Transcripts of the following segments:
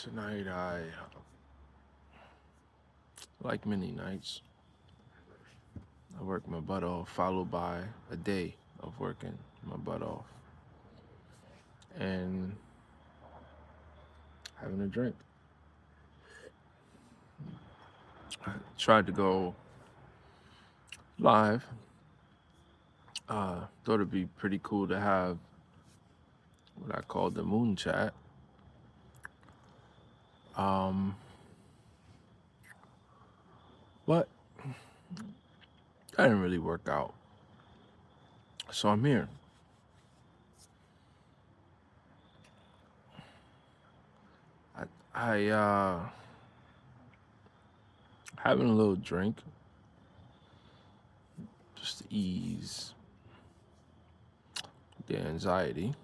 Tonight, like many nights, I work my butt off, followed by a day of working my butt off and having a drink. I tried to go live. Thought it'd be pretty cool to have what I call the moon chat. Um, but that didn't really work out. So I'm here. I having a little drink just to ease the anxiety.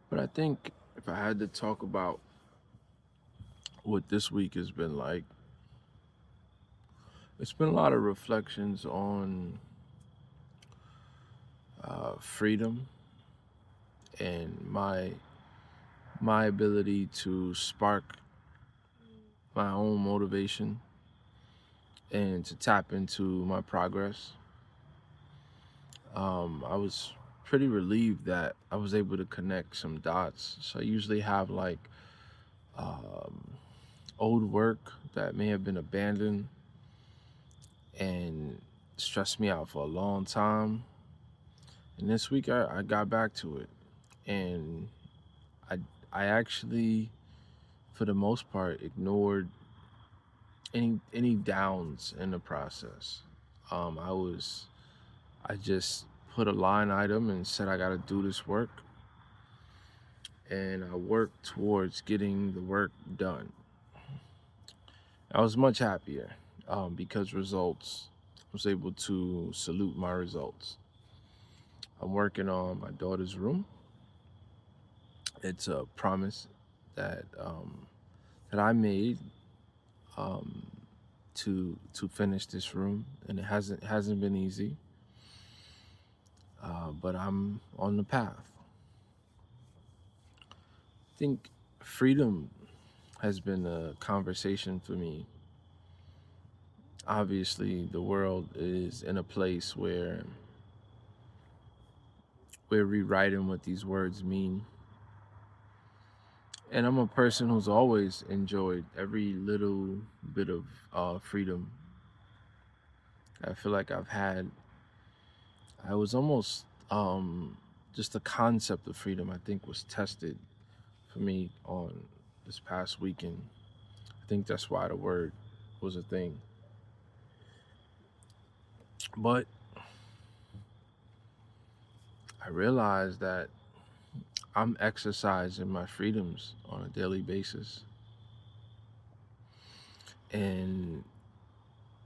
But I think if I had to talk about what this week has been like, it's been a lot of reflections on freedom and my ability to spark my own motivation and to tap into my progress. I was pretty relieved that I was able to connect some dots. So I usually have like um, old work that may have been abandoned and stressed me out for a long time. And this week I got back to it, and I I actually, for the most part, ignored any downs in the process. Um, I was I just put a line item and said I got to do this work, and I worked towards getting the work done. I was much happier because results. I was able to salute my results. I'm working on my daughter's room. It's a promise that that I made um, to finish this room, and it hasn't been easy, but I'm on the path. I think freedom has been a conversation for me. Obviously, the world is in a place where we're rewriting what these words mean. And I'm a person who's always enjoyed every little bit of freedom I feel like I've had. I was almost just the concept of freedom, I think, was tested for me on this past weekend. I think that's why the word was a thing. But I realized that I'm exercising my freedoms on a daily basis. And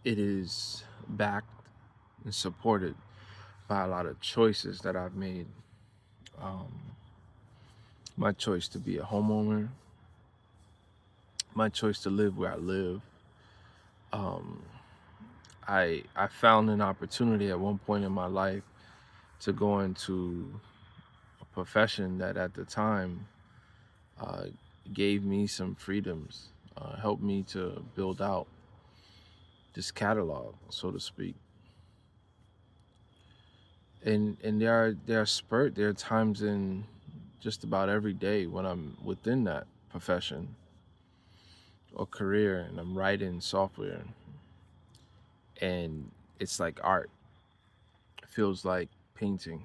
it is backed and supported by a lot of choices that I've made. Um, my choice to be a homeowner, my choice to live where I live. Um, I found an opportunity at one point in my life to go into a profession that at the time uh, gave me some freedoms, helped me to build out this catalog, so to speak. And there are times in just about every day when I'm within that profession or career and I'm writing software, and it's like art. It feels like painting,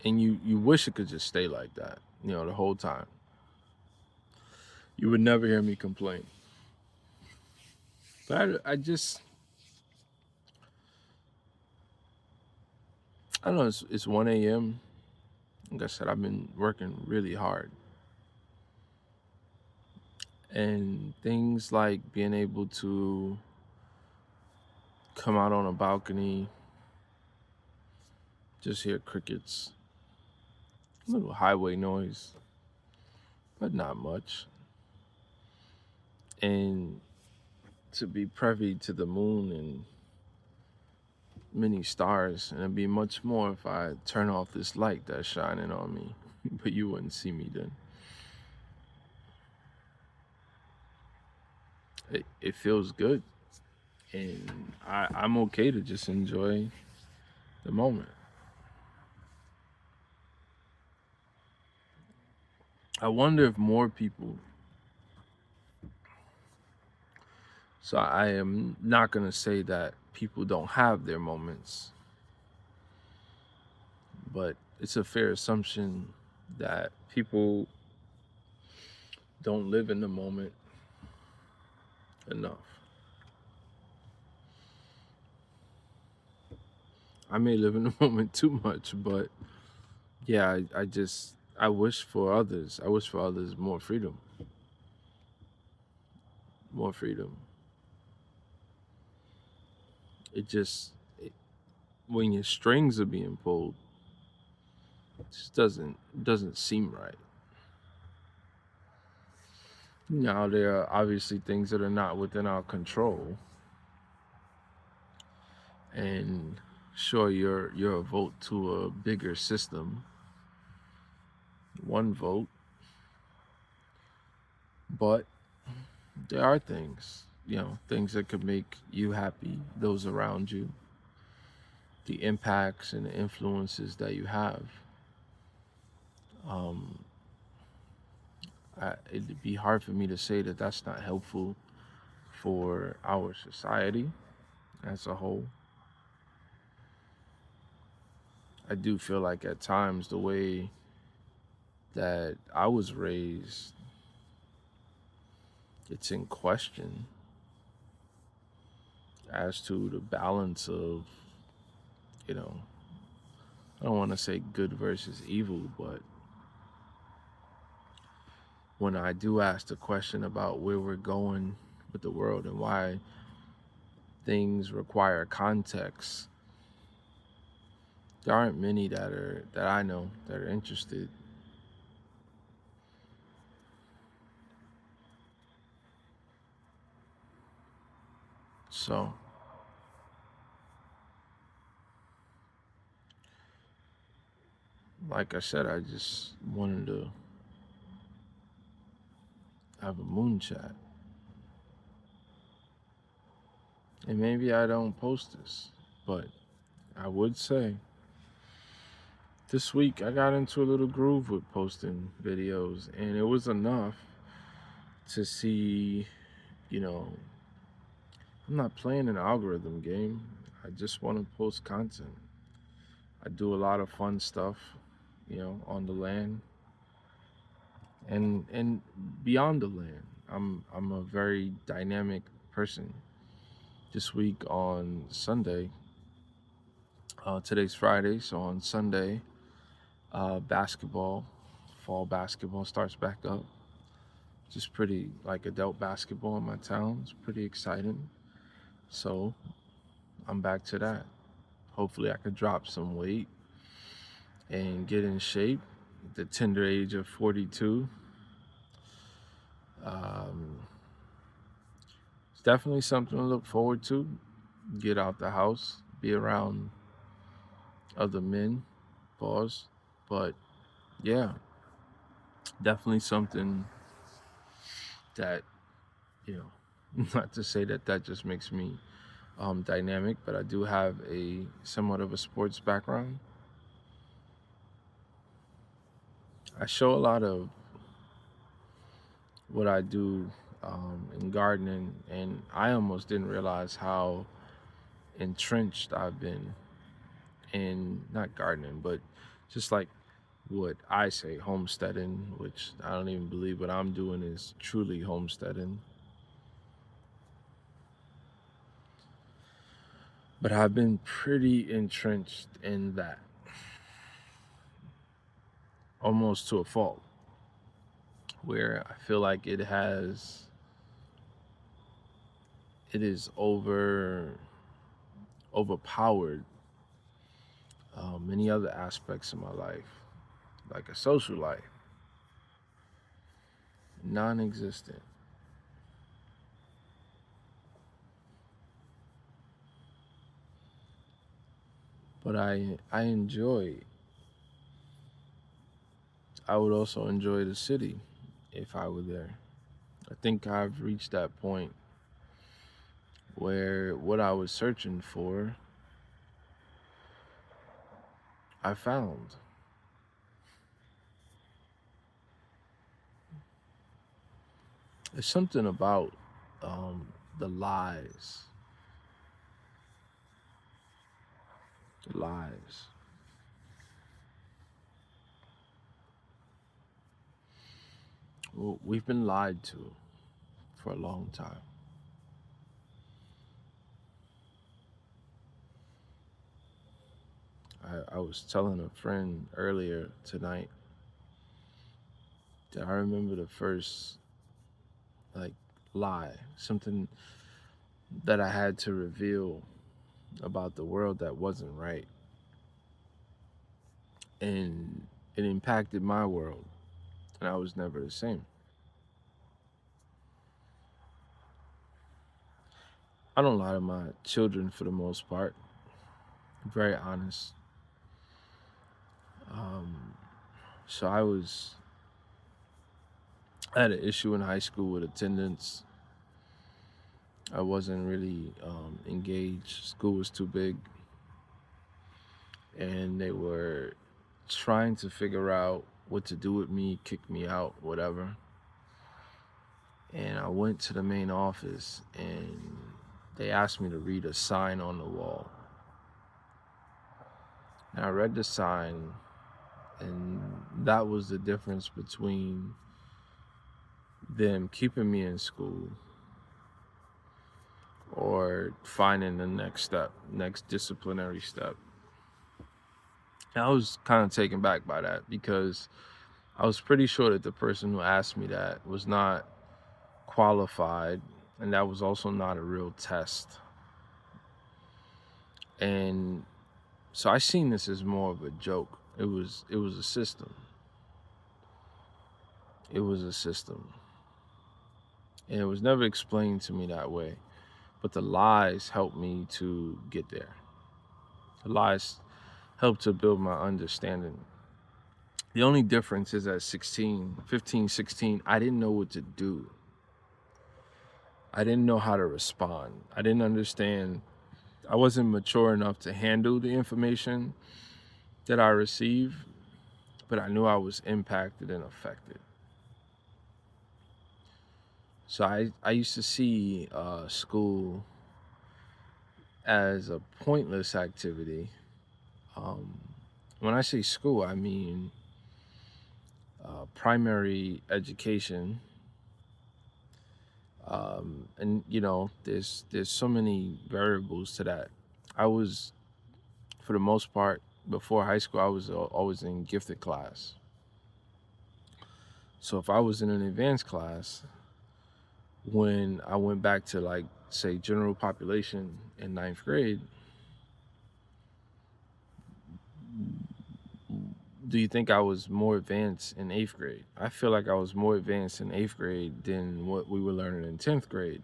and you wish it could just stay like that, the whole time. You would never hear me complain. But I just, I don't know. It's 1 a.m. Like I said, I've been working really hard, and things like being able to come out on a balcony, just hear crickets, a little highway noise, but not much, and to be privy to the moon and many stars, and it'd be much more if I turn off this light that's shining on me, but you wouldn't see me then. It feels good, and I'm okay to just enjoy the moment. I wonder if more people. So I am not gonna say that people don't have their moments, but it's a fair assumption that people don't live in the moment enough. I may live in the moment too much, but yeah, I wish for others. I wish for others more freedom. More freedom. It just it, when your strings are being pulled, it just doesn't seem right. Now there are obviously things that are not within our control, and sure you're a vote to a bigger system, one vote, but there are things, things that could make you happy, those around you, the impacts and the influences that you have. Um, it'd be hard for me to say that that's not helpful for our society as a whole. I do feel like at times the way that I was raised, it's in question as to the balance of, you know, I don't want to say good versus evil, but when I do ask the question about where we're going with the world and why things require context, there aren't many that I know that are interested. So, like I said, I just wanted to have a moon chat. And maybe I don't post this, but I would say this week I got into a little groove with posting videos, and it was enough to see, you know, I'm not playing an algorithm game. I just want to post content. I do a lot of fun stuff, on the land and beyond the land. I'm a very dynamic person. This week on Sunday, today's Friday, so on Sunday, basketball, fall basketball starts back up. Just pretty like adult basketball in my town. It's pretty exciting. So I'm back to that. Hopefully I could drop some weight and get in shape at the tender age of 42. Um, it's definitely something to look forward to. Get out the house, be around other men, pause. But yeah, definitely something that, you not to say that that just makes me dynamic, but I do have a somewhat of a sports background. I show a lot of what I do in gardening, and I almost didn't realize how entrenched I've been in not gardening, but just like what I say homesteading, which I don't even believe what I'm doing is truly homesteading. But I've been pretty entrenched in that, almost to a fault, where I feel like it is overpowered many other aspects of my life, like a social life, non-existent. But I would also enjoy the city if I were there. I think I've reached that point where what I was searching for, I found. There's something about the lies, the lies. Well, we've been lied to for a long time. I was telling a friend earlier tonight that I remember the first like lie, something that I had to reveal about the world that wasn't right, and it impacted my world, and I was never the same. I don't lie to my children for the most part. I'm very honest. Um, so I had an issue in high school with attendance. I wasn't really engaged. School was too big, and they were trying to figure out what to do with me, kick me out, whatever. And I went to the main office, and they asked me to read a sign on the wall. And I read the sign, and that was the difference between them keeping me in school or finding the next step, next disciplinary step. And I was kind of taken back by that because I was pretty sure that the person who asked me that was not qualified, and that was also not a real test. And so I seen this as more of a joke. It was a system. It was a system. And it was never explained to me that way. But the lies helped me to get there. The lies helped to build my understanding. The only difference is at 16, 15, 16, I didn't know what to do. I didn't know how to respond. I didn't understand. I wasn't mature enough to handle the information that I received, but I knew I was impacted and affected. So I used to see school as a pointless activity. Um, when I say school, I mean primary education. And there's so many variables to that. I was, for the most part, before high school, I was always in gifted class. So if I was in an advanced class, when I went back to, like, say, general population in ninth grade, do you think I was more advanced in eighth grade? I feel like I was more advanced in eighth grade than what we were learning in 10th grade.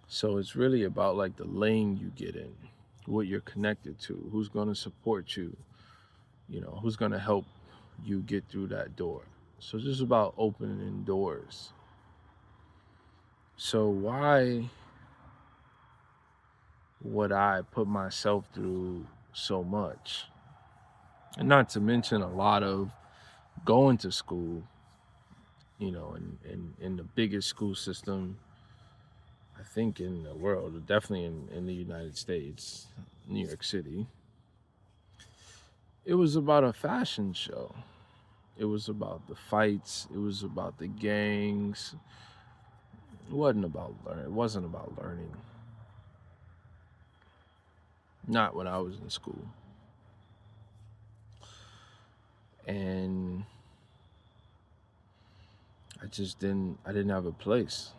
So it's really about like the lane you get in, what you're connected to, who's going to support you, who's going to help you get through that door. So it's just about opening doors. So why would I put myself through so much? And not to mention a lot of going to school, in the biggest school system, I think, in the world, definitely in the United States, New York City. It was about a fashion show. It was about the fights. It was about the gangs. It wasn't about learning. Not when I was in school. And I didn't have a place.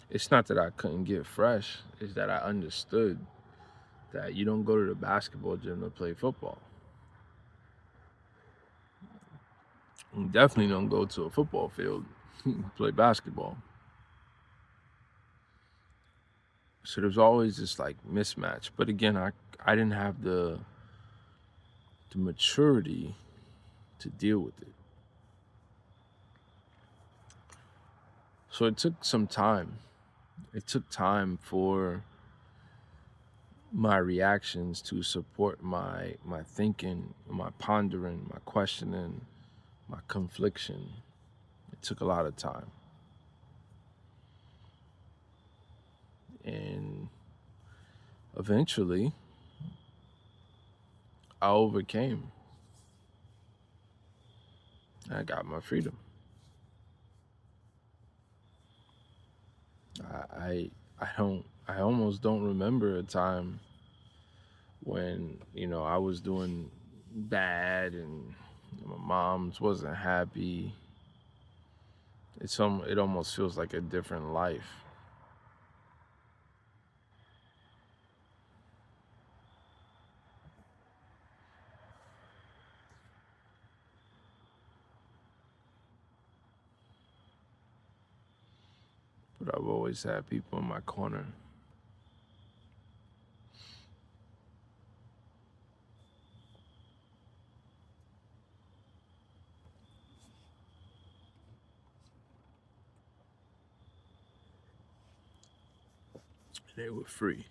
It's not that I couldn't get fresh, it's that I understood that you don't go to the basketball gym to play football. You definitely don't go to a football field to play basketball. So there's always this like mismatch. But again, I didn't have the maturity to deal with it. So it took some time. It took time for my reactions to support my thinking, my pondering, my questioning, my confliction. It took a lot of time. And eventually I overcame. I got my freedom. I almost don't remember a time when, I was doing bad and my mom's wasn't happy. It almost feels like a different life. But I've always had people in my corner. They were free.